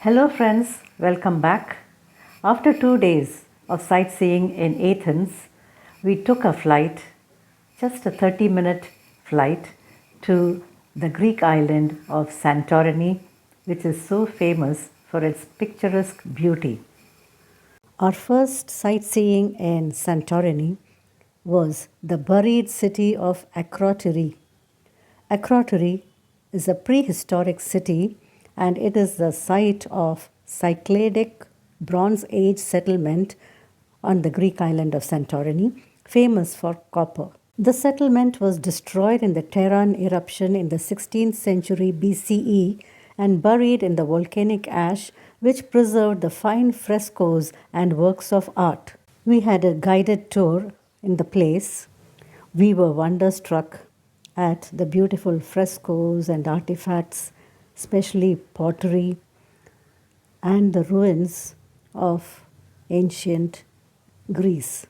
Hello, friends, welcome back. After 2 days of sightseeing in Athens, we took a flight, just a 30-minute flight, to the Greek island of Santorini, which is so famous for its picturesque beauty. Our first sightseeing in Santorini was the buried city of Akrotiri. Akrotiri is a prehistoric city and it is the site of Cycladic Bronze Age settlement on the Greek island of Santorini, famous for copper. The settlement was destroyed in the Terran eruption in the 16th century BCE and buried in the volcanic ash, which preserved the fine frescoes and works of art. We had a guided tour in the place. We were wonderstruck at the beautiful frescoes and artifacts, especially pottery and the ruins of ancient Greece.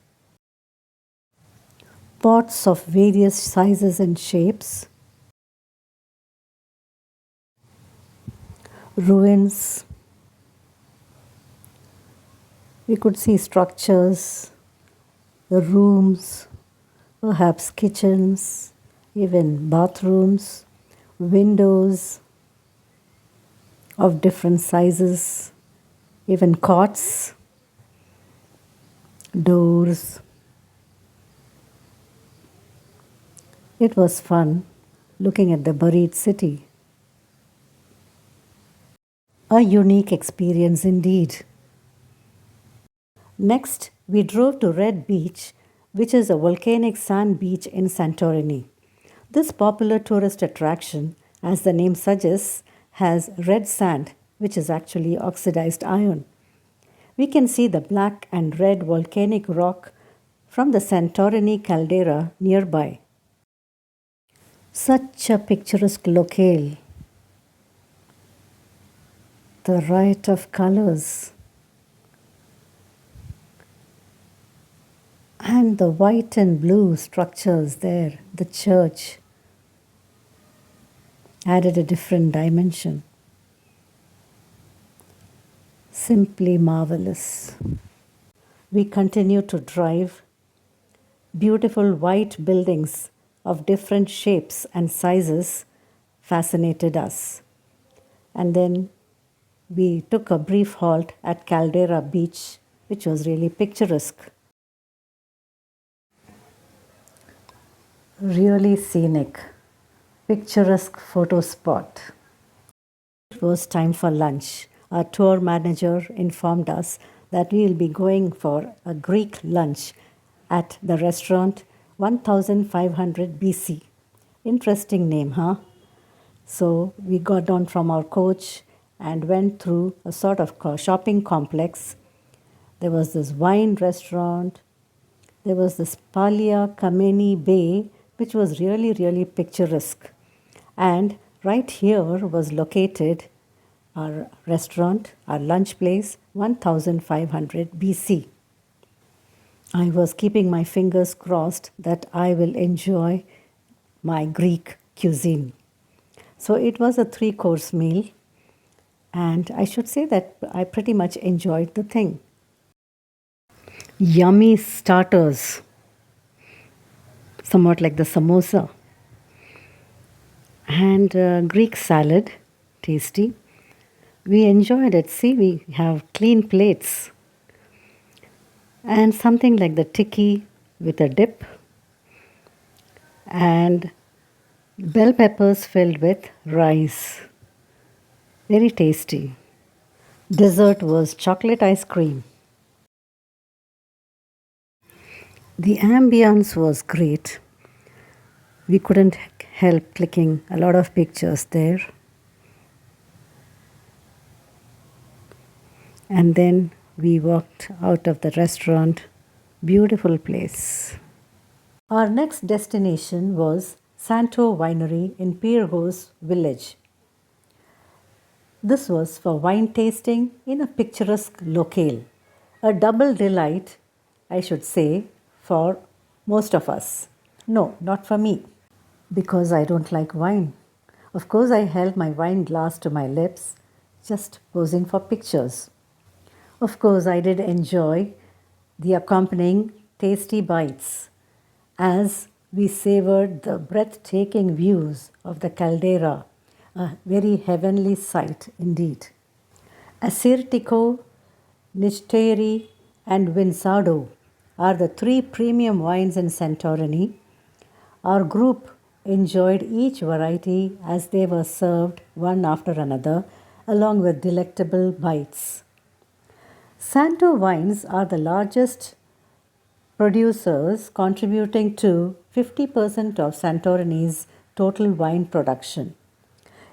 Pots of various sizes and shapes, ruins. We could see structures, the rooms, perhaps kitchens, even bathrooms, windows of different sizes, even cots, doors. It was fun looking at the buried city. A unique experience indeed. Next, we drove to Red Beach, which is a volcanic sand beach in Santorini. This popular tourist attraction, as the name suggests, has red sand, which is actually oxidized iron. We can see the black and red volcanic rock from the Santorini caldera nearby. Such a picturesque locale. The riot of colors. And the white and blue structures there, the church, added a different dimension. Simply marvelous. We continued to drive. Beautiful white buildings of different shapes and sizes fascinated us. And then we took a brief halt at Caldera Beach, which was really picturesque. Really scenic, picturesque photo spot. It was time for lunch. Our tour manager informed us that we will be going for a Greek lunch at the restaurant 1500 BC. Interesting name, huh? So we got down from our coach and went through a sort of shopping complex. There was this wine restaurant. There was this Palia Kameni Bay, which was really picturesque. And right here was located our restaurant, our lunch place, 1500 BC. I was keeping my fingers crossed that I will enjoy my Greek cuisine. So it was a 3-course meal, and I should say that I pretty much enjoyed the thing. Yummy starters, somewhat like the samosa, and Greek salad, tasty. We enjoyed it. See, we have clean plates and something like the tikki with a dip and bell peppers filled with rice. Very tasty. Dessert was chocolate ice cream. The ambience was great. We couldn't help clicking a lot of pictures there. And then we walked out of the restaurant. Beautiful place. Our next destination was Santo Winery in Pyrgos village. This was for wine tasting in a picturesque locale. A double delight, I should say, for most of us. No, not for me, because I don't like wine. Of course, I held my wine glass to my lips just posing for pictures. Of course, I did enjoy the accompanying tasty bites as we savored the breathtaking views of the caldera, a very heavenly sight indeed. Assyrtiko, Nisteri, and Vinsado are the three premium wines in Santorini. Our group enjoyed each variety as they were served one after another, along with delectable bites. Santo wines are the largest producers, contributing to 50% of Santorini's total wine production.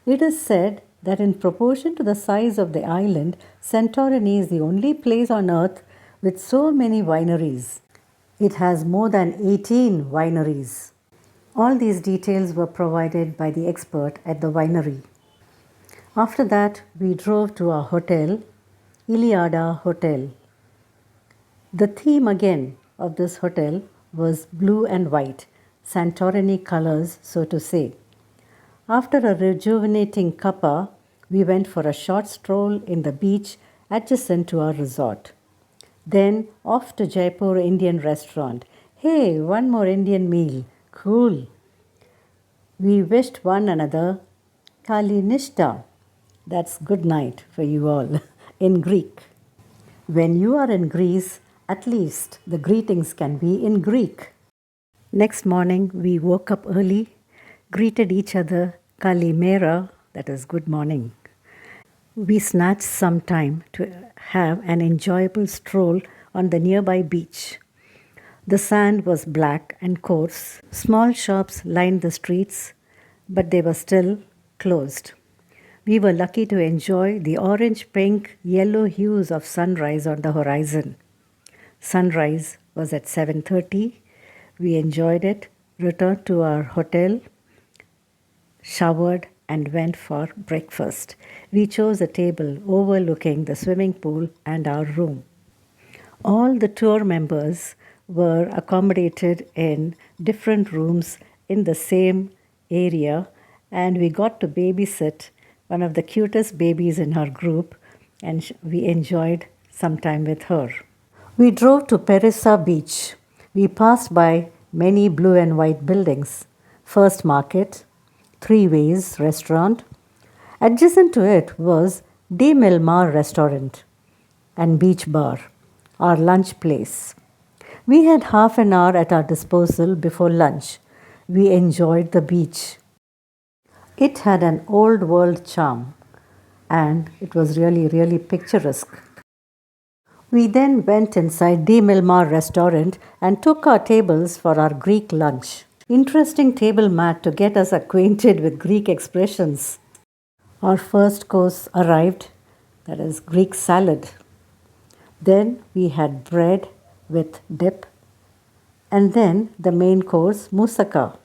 It is said that in proportion to the size of the island, Santorini is the only place on earth with so many wineries. It has more than 18 wineries. All these details were provided by the expert at the winery. After that, we drove to our hotel, Iliada Hotel. The theme again of this hotel was blue and white, Santorini colors, so to say. After a rejuvenating cuppa, we went for a short stroll in the beach adjacent to our resort. Then off to Jaipur Indian restaurant. Hey, one more Indian meal. Cool. We wished one another Kali Nishta. That's good night for you all in Greek. When you are in Greece, at least the greetings can be in Greek. Next morning, we woke up early, greeted each other Kalimera, that is good morning. We snatched some time to have an enjoyable stroll on the nearby beach. The sand was black and coarse. Small shops lined the streets, but they were still closed. We were lucky to enjoy the orange, pink, yellow hues of sunrise on the horizon. Sunrise was at 7:30. We enjoyed it, returned to our hotel, showered, and went for breakfast. We chose a table overlooking the swimming pool and our room. All the tour members were accommodated in different rooms in the same area, and we got to babysit one of the cutest babies in our group, and we enjoyed some time with her. We drove to Perissa Beach. We passed by many blue and white buildings. First Market, Three Ways Restaurant. Adjacent to it was De Milmar Restaurant and Beach Bar, our lunch place. We had half an hour at our disposal before lunch. We enjoyed the beach. It had an old world charm and it was really picturesque. We then went inside De Milmar restaurant and took our tables for our Greek lunch. Interesting table mat to get us acquainted with Greek expressions. Our first course arrived, that is Greek salad. Then we had bread with dip, and then the main course, moussaka.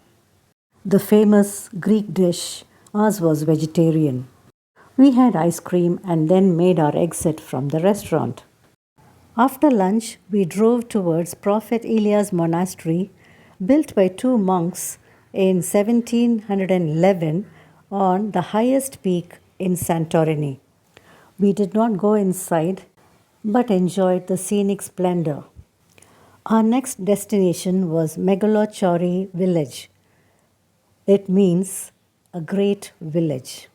The famous Greek dish, ours was vegetarian. We had ice cream and then made our exit from the restaurant. After lunch, we drove towards Prophet Elias Monastery, built by two monks in 1711 on the highest peak in Santorini. We did not go inside but enjoyed the scenic splendor. Our next destination was Megalochori village. It means a great village.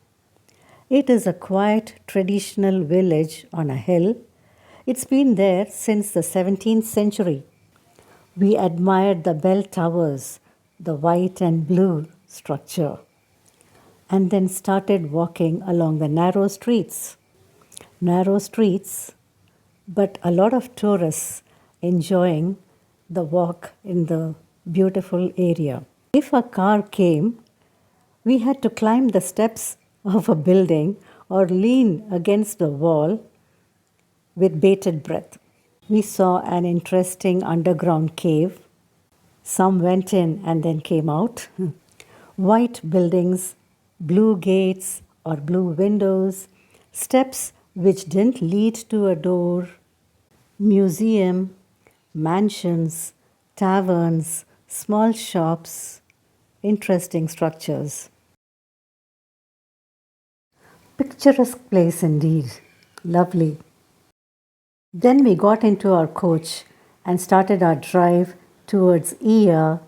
It is a quiet, traditional village on a hill. It's been there since the 17th century. We admired the bell towers, the white and blue structure, and then started walking along the narrow streets. Narrow streets, but a lot of tourists enjoying the walk in the beautiful area. If a car came, we had to climb the steps of a building or lean against the wall with bated breath. We saw an interesting underground cave. Some went in and then came out. White buildings, blue gates or blue windows, steps which didn't lead to a door, museum, mansions, taverns, small shops, interesting structures. picturesque place indeed. Lovely. Then we got into our coach and started our drive towards Ia,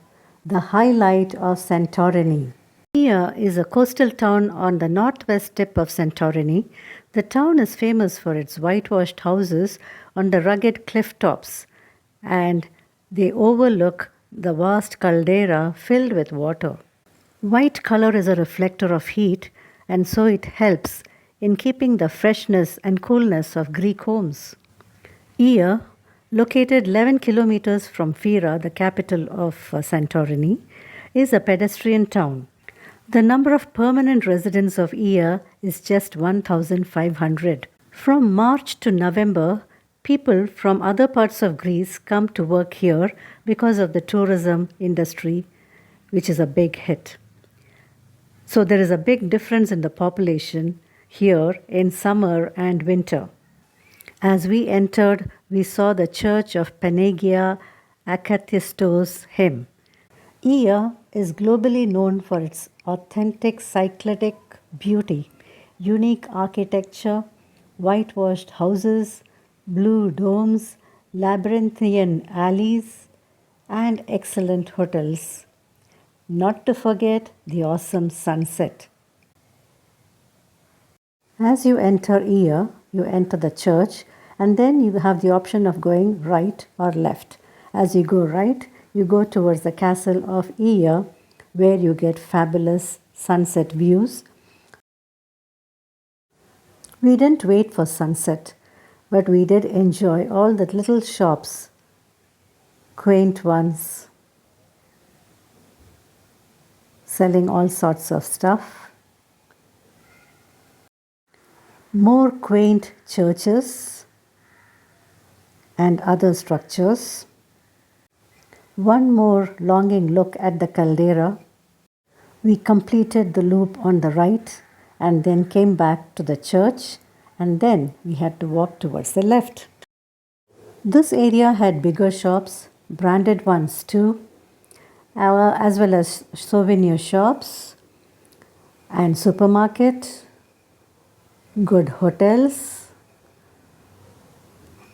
the highlight of Santorini. Ia is a coastal town on the northwest tip of Santorini. The town is famous for its whitewashed houses on the rugged cliff tops, and they overlook the vast caldera filled with water. White color is a reflector of heat, and so it helps in keeping the freshness and coolness of Greek homes. Ia, located 11 kilometers from Fira, the capital of Santorini, is a pedestrian town. The number of permanent residents of Ia is just 1,500. From March to November, people from other parts of Greece come to work here because of the tourism industry, which is a big hit. So there is a big difference in the population here in summer and winter. As we entered, we saw the church of Panagia Akathistos hymn. Ia is globally known for its authentic cyclic beauty, unique architecture, whitewashed houses, blue domes, labyrinthine alleys, and excellent hotels. Not to forget the awesome sunset. As you enter Ia, you enter the church, and then you have the option of going right or left. As you go right, you go towards the castle of Ia, where you get fabulous sunset views. We didn't wait for sunset, but we did enjoy all the little shops, quaint ones, selling all sorts of stuff. More quaint churches and other structures. One more longing look at the caldera. We completed the loop on the right and then came back to the church, and then we had to walk towards the left. This area had bigger shops, branded ones too, as well as souvenir shops and supermarket, good hotels,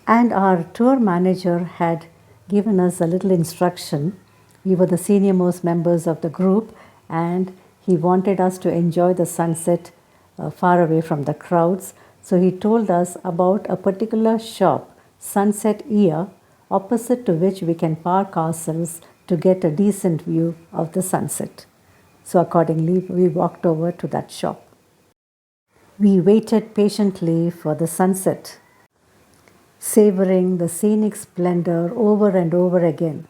and our tour manager had given us a little instruction. We were the senior most members of the group, and he wanted us to enjoy the sunset far away from the crowds. So he told us about a particular shop, Sunset Ia, opposite to which we can park ourselves to get a decent view of the sunset. So accordingly, we walked over to that shop. We waited patiently for the sunset, savoring the scenic splendor over and over again.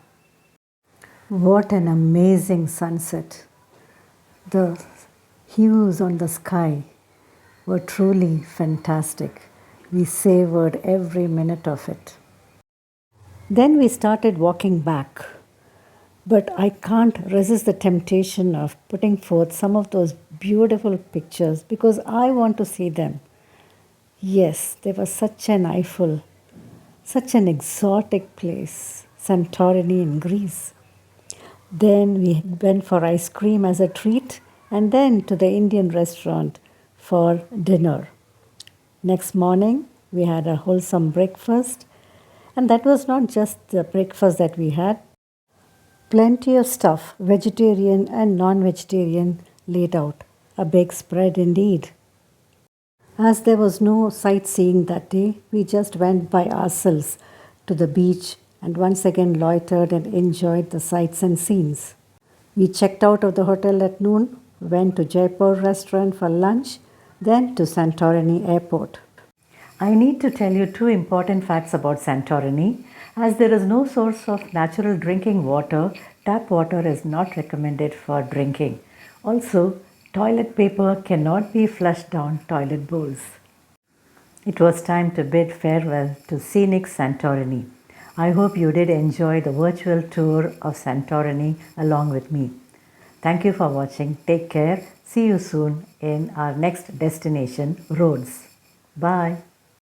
What an amazing sunset! The hues on the sky were truly fantastic. We savored every minute of it. Then we started walking back, but I can't resist the temptation of putting forth some of those beautiful pictures because I want to see them. Yes, there was such an eyeful, such an exotic place, Santorini in Greece. Then we went for ice cream as a treat, and then to the Indian restaurant for dinner. Next morning, we had a wholesome breakfast, and that was not just the breakfast that we had. Plenty of stuff, vegetarian and non-vegetarian, laid out. A big spread indeed. As there was no sightseeing that day, we just went by ourselves to the beach and once again loitered and enjoyed the sights and scenes. We checked out of the hotel at noon, went to Jaipur restaurant for lunch, then to Santorini airport. I need to tell you two important facts about Santorini. As there is no source of natural drinking water, tap water is not recommended for drinking. Also, toilet paper cannot be flushed down toilet bowls. It was time to bid farewell to scenic Santorini. I hope you did enjoy the virtual tour of Santorini along with me. Thank you for watching. Take care. See you soon in our next destination, Rhodes. Bye.